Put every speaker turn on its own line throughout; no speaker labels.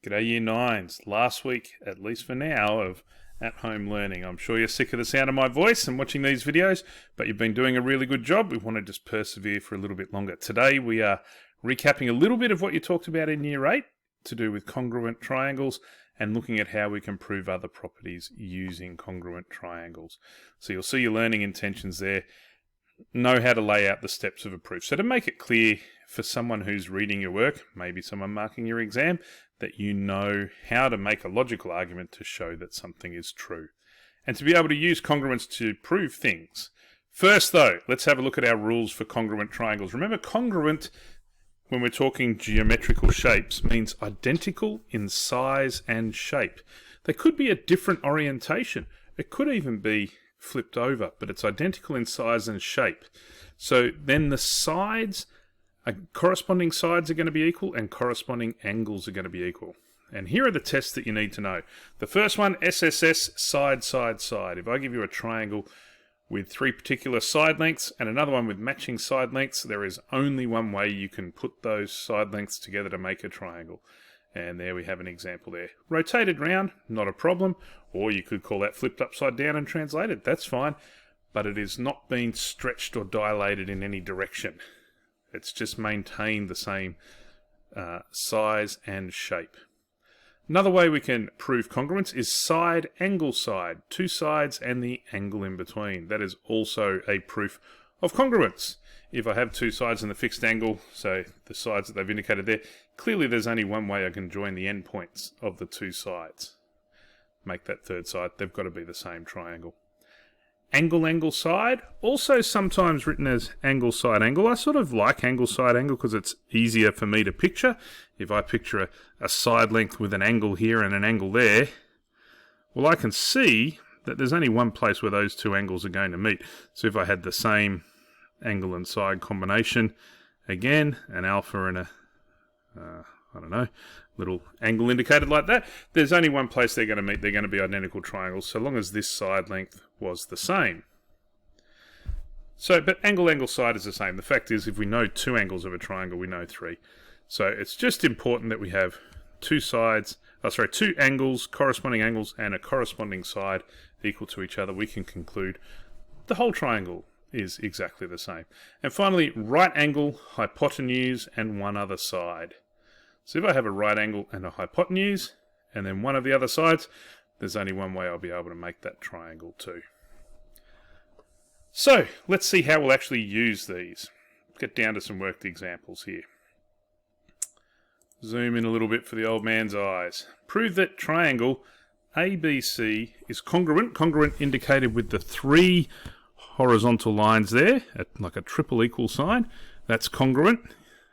G'day Year 9s. Last week, at least for now, of at-home learning. I'm sure you're sick of the sound of my voice and watching these videos, but you've been doing a really good job. We want to just persevere for a little bit longer. Today we are recapping a little bit of what you talked about in Year 8 to do with congruent triangles and looking at how we can prove other properties using congruent triangles. So you'll see your learning intentions there. Know how to lay out the steps of a proof. So to make it clear for someone who's reading your work, maybe someone marking your exam, that you know how to make a logical argument to show that something is true. And to be able to use congruence to prove things. First though, let's have a look at our rules for congruent triangles. Remember, congruent, when we're talking geometrical shapes, means identical in size and shape. They could be a different orientation. It could even be flipped over, but it's identical in size and shape. So then the sides, corresponding sides are going to be equal and corresponding angles are going to be equal. And here are the tests that you need to know. The first one, SSS, side, side, side. If I give you a triangle with three particular side lengths and another one with matching side lengths, there is only one way you can put those side lengths together to make a triangle. And there we have an example there. Rotated round, not a problem. Or you could call that flipped upside down and translated. That's fine. But it is not being stretched or dilated in any direction. It's just maintained the same size and shape. Another way we can prove congruence is side, angle, side. Two sides and the angle in between. That is also a proof of congruence. If I have two sides and the fixed angle, so the sides that they've indicated there, clearly there's only one way I can join the endpoints of the two sides. Make that third side. They've got to be the same triangle. Angle, angle, side, also sometimes written as angle, side, angle. I sort of like angle, side, angle because it's easier for me to picture. If I picture a side length with an angle here and an angle there, well, I can see that there's only one place where those two angles are going to meet. So if I had the same angle and side combination, again, an alpha and a, I don't know, little angle indicated like that, there's only one place they're going to meet. They're going to be identical triangles so long as this side length was the same. So, but angle, angle, side is the same. The fact is, if we know two angles of a triangle, we know three. So it's just important that we have two angles, corresponding angles, and a corresponding side equal to each other. We can conclude the whole triangle is exactly the same. And finally, right angle, hypotenuse, and one other side. So if I have a right angle and a hypotenuse, and then one of the other sides, there's only one way I'll be able to make that triangle too. So let's see how we'll actually use these. Get down to some worked examples here. Zoom in a little bit for the old man's eyes. Prove that triangle ABC is congruent. Congruent indicated with the three horizontal lines there, like a triple equal sign. That's congruent.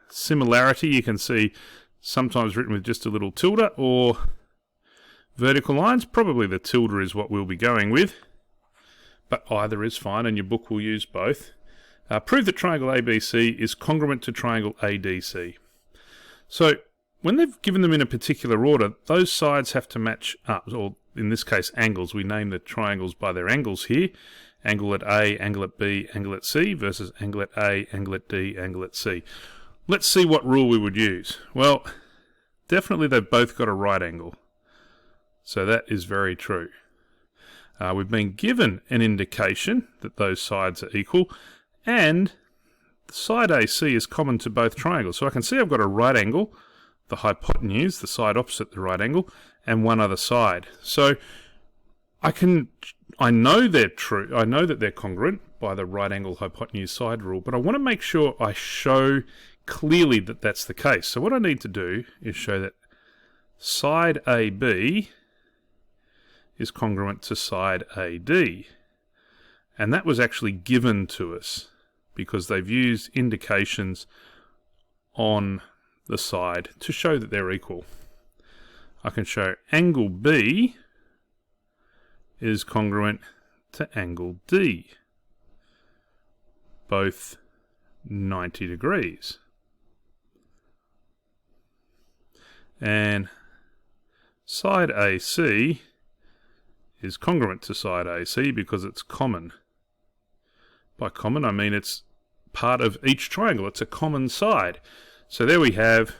Similarity, you can see sometimes written with just a little tilde, or vertical lines. Probably the tilde is what we'll be going with, but either is fine, and your book will use both. Prove that triangle ABC is congruent to triangle ADC. So when they've given them in a particular order, those sides have to match up, or in this case angles. We name the triangles by their angles here. Angle at A, angle at B, angle at C versus angle at A, angle at D, angle at C. Let's see what rule we would use. Well, definitely they've both got a right angle. So that is very true. We've been given an indication that those sides are equal, and the side AC is common to both triangles. So I can see I've got a right angle, the hypotenuse, the side opposite the right angle, and one other side. So I know they're true. I know that they're congruent by the right angle hypotenuse side rule, but I want to make sure I show clearly that that's the case. So what I need to do is show that side AB is congruent to side AD. And that was actually given to us because they've used indications on the side to show that they're equal. I can show angle B is congruent to angle D, both 90 degrees. And side AC is congruent to side AC because it's common. By common, I mean it's part of each triangle. It's a common side. So there we have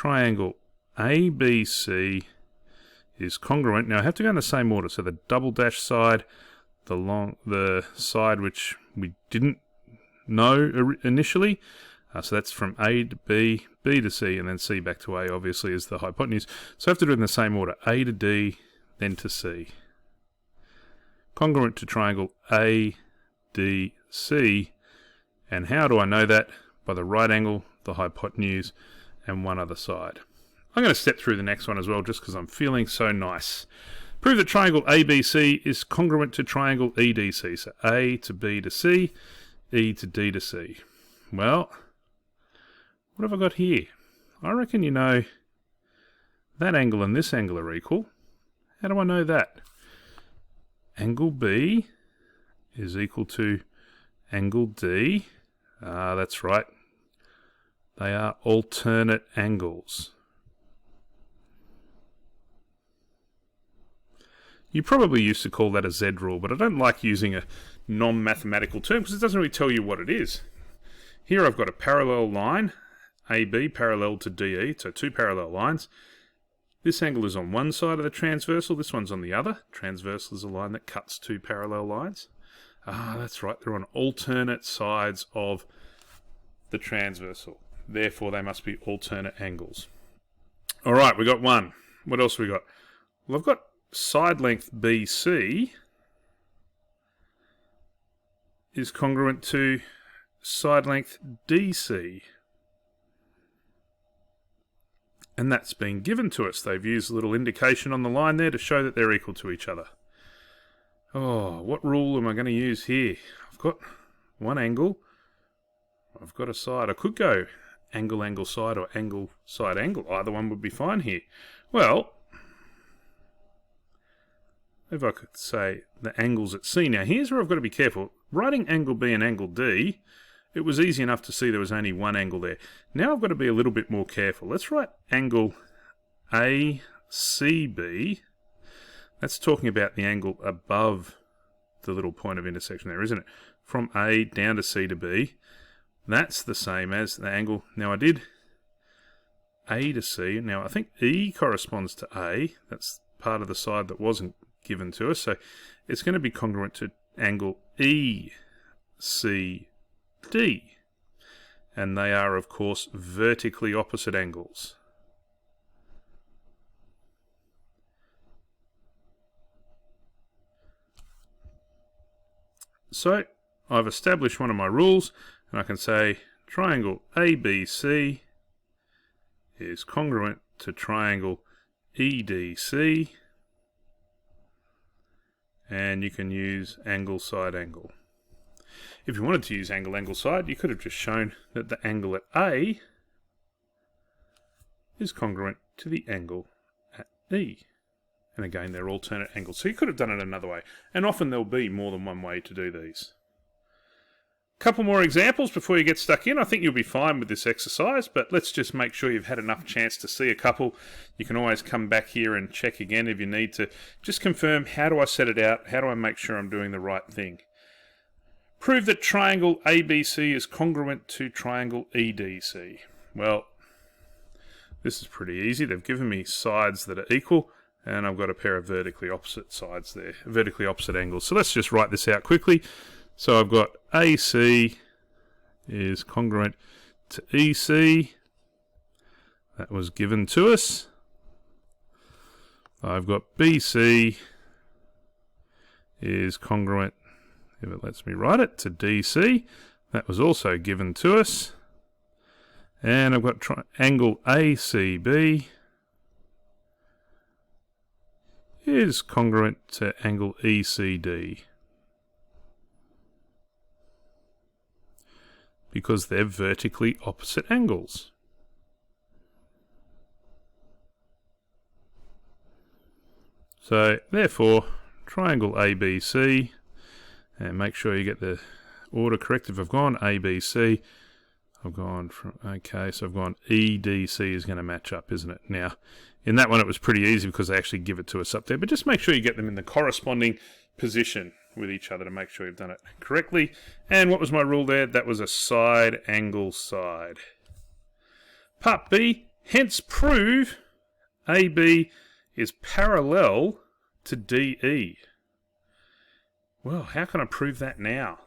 triangle ABC is congruent. Now I have to go in the same order. So the double dash side, the side which we didn't know initially. So that's from A to B, B to C, and then C back to A, obviously, is the hypotenuse. So I have to do it in the same order. A to D, then to C. Congruent to triangle ADC. And how do I know that? By the right angle, the hypotenuse, and one other side. I'm going to step through the next one as well, just because I'm feeling so nice. Prove that triangle ABC is congruent to triangle EDC. So A to B to C, E to D to C. Well, what have I got here? I reckon you know that angle and this angle are equal. How do I know that? Angle B is equal to angle D. That's right. They are alternate angles. You probably used to call that a Z rule, but I don't like using a non-mathematical term because it doesn't really tell you what it is. Here I've got a parallel line, AB parallel to DE, so two parallel lines. This angle is on one side of the transversal, this one's on the other. Transversal is a line that cuts two parallel lines. That's right, they're on alternate sides of the transversal. Therefore, they must be alternate angles. All right, we got one. What else we got? Well, I've got side length BC is congruent to side length DC. And that's been given to us. They've used a little indication on the line there to show that they're equal to each other. Oh, what rule am I going to use here? I've got one angle. I've got a side. I could go angle, angle, side, or angle, side, angle. Either one would be fine here. Well, if I could say the angles at C. Now, here's where I've got to be careful. Writing angle B and angle D, it was easy enough to see there was only one angle there. Now I've got to be a little bit more careful. Let's write angle ACB. That's talking about the angle above the little point of intersection there, isn't it? From A down to C to B. That's the same as the angle. Now I did A to C. Now I think E corresponds to A. That's part of the side that wasn't given to us. So it's going to be congruent to angle ECD. And they are, of course, vertically opposite angles. So I've established one of my rules, and I can say triangle ABC is congruent to triangle EDC, and you can use angle, side, angle. If you wanted to use angle, angle, side, you could have just shown that the angle at A is congruent to the angle at E. And again, they're alternate angles. So you could have done it another way. And often there'll be more than one way to do these. A couple more examples before you get stuck in. I think you'll be fine with this exercise, but let's just make sure you've had enough chance to see a couple. You can always come back here and check again if you need to. Just confirm, how do I set it out? How do I make sure I'm doing the right thing? Prove that triangle ABC is congruent to triangle EDC. Well, this is pretty easy. They've given me sides that are equal, and I've got a pair of vertically opposite sides there, vertically opposite angles. So let's just write this out quickly. So I've got AC is congruent to EC. That was given to us. I've got BC is congruent, if it lets me write it, to DC. That was also given to us. And I've got angle ACB is congruent to angle ECD, because they're vertically opposite angles. So therefore, triangle ABC, and make sure you get the order correct. If I've gone ABC, I've gone from, okay, so I've gone EDC is going to match up, isn't it? Now, in that one it was pretty easy because they actually give it to us up there, but just make sure you get them in the corresponding position with each other to make sure you've done it correctly. And what was my rule there? That was a side, angle, side. Part B, Hence prove AB is parallel to DE. Well, how can I prove that now?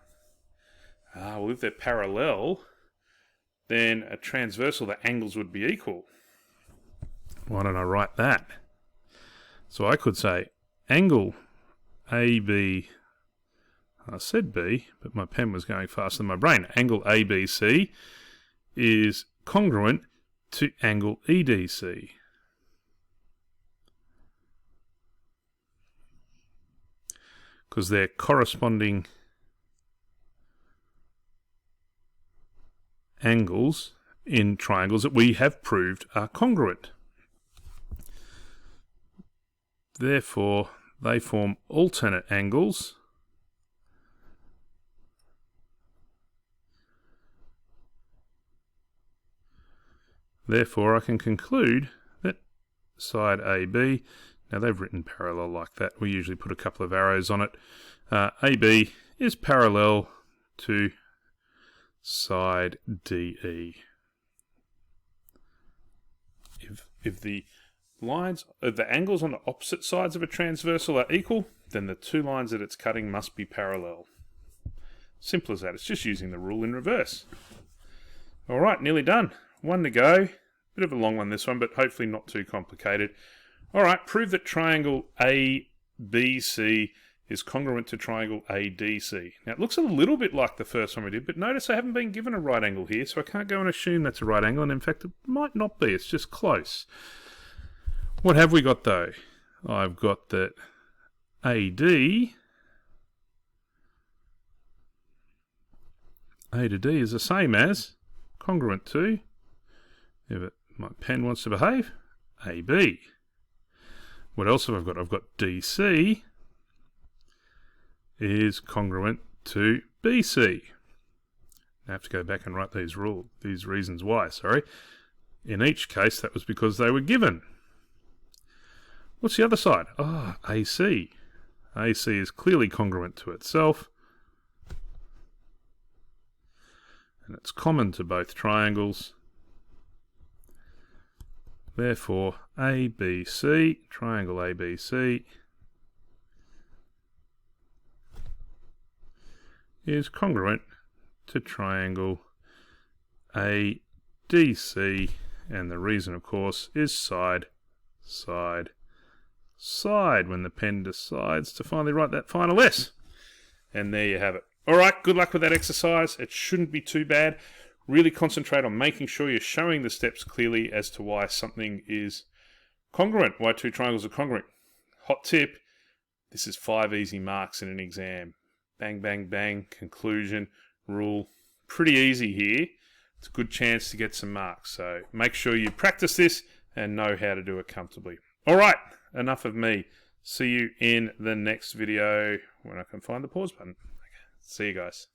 Well, if they're parallel, then a transversal, the angles would be equal. Why don't I write that? So I could say angle AB, I said B, but my pen was going faster than my brain. Angle ABC is congruent to angle EDC. Because they're corresponding angles in triangles that we have proved are congruent. Therefore, they form alternate angles Therefore, I can conclude that side AB, now they've written parallel like that. We usually put a couple of arrows on it. AB is parallel to side DE. If the lines, the angles on the opposite sides of a transversal are equal, then the two lines that it's cutting must be parallel. Simple as that. It's just using the rule in reverse. All right, nearly done. One to go. Bit of a long one this one, but hopefully not too complicated. All right, prove that triangle ABC is congruent to triangle ADC. Now, it looks a little bit like the first one we did, but notice I haven't been given a right angle here, so I can't go and assume that's a right angle, and in fact, it might not be. It's just close. What have we got, though? I've got that AD, A to D is the same as congruent to, if my pen wants to behave, AB. What else have I got? I've got DC is congruent to BC. I have to go back and write these reasons why, sorry. In each case, that was because they were given. What's the other side? AC. AC is clearly congruent to itself. And it's common to both triangles. Therefore, ABC, triangle ABC, is congruent to triangle ADC, and the reason, of course, is side, side, side, when the pen decides to finally write that final S. And there you have it. All right, good luck with that exercise. It shouldn't be too bad. Really concentrate on making sure you're showing the steps clearly as to why something is congruent, why two triangles are congruent. Hot tip, this is 5 easy marks in an exam. Bang, bang, bang, conclusion, rule. Pretty easy here. It's a good chance to get some marks. So make sure you practice this and know how to do it comfortably. All right, enough of me. See you in the next video when I can find the pause button. Okay. See you guys.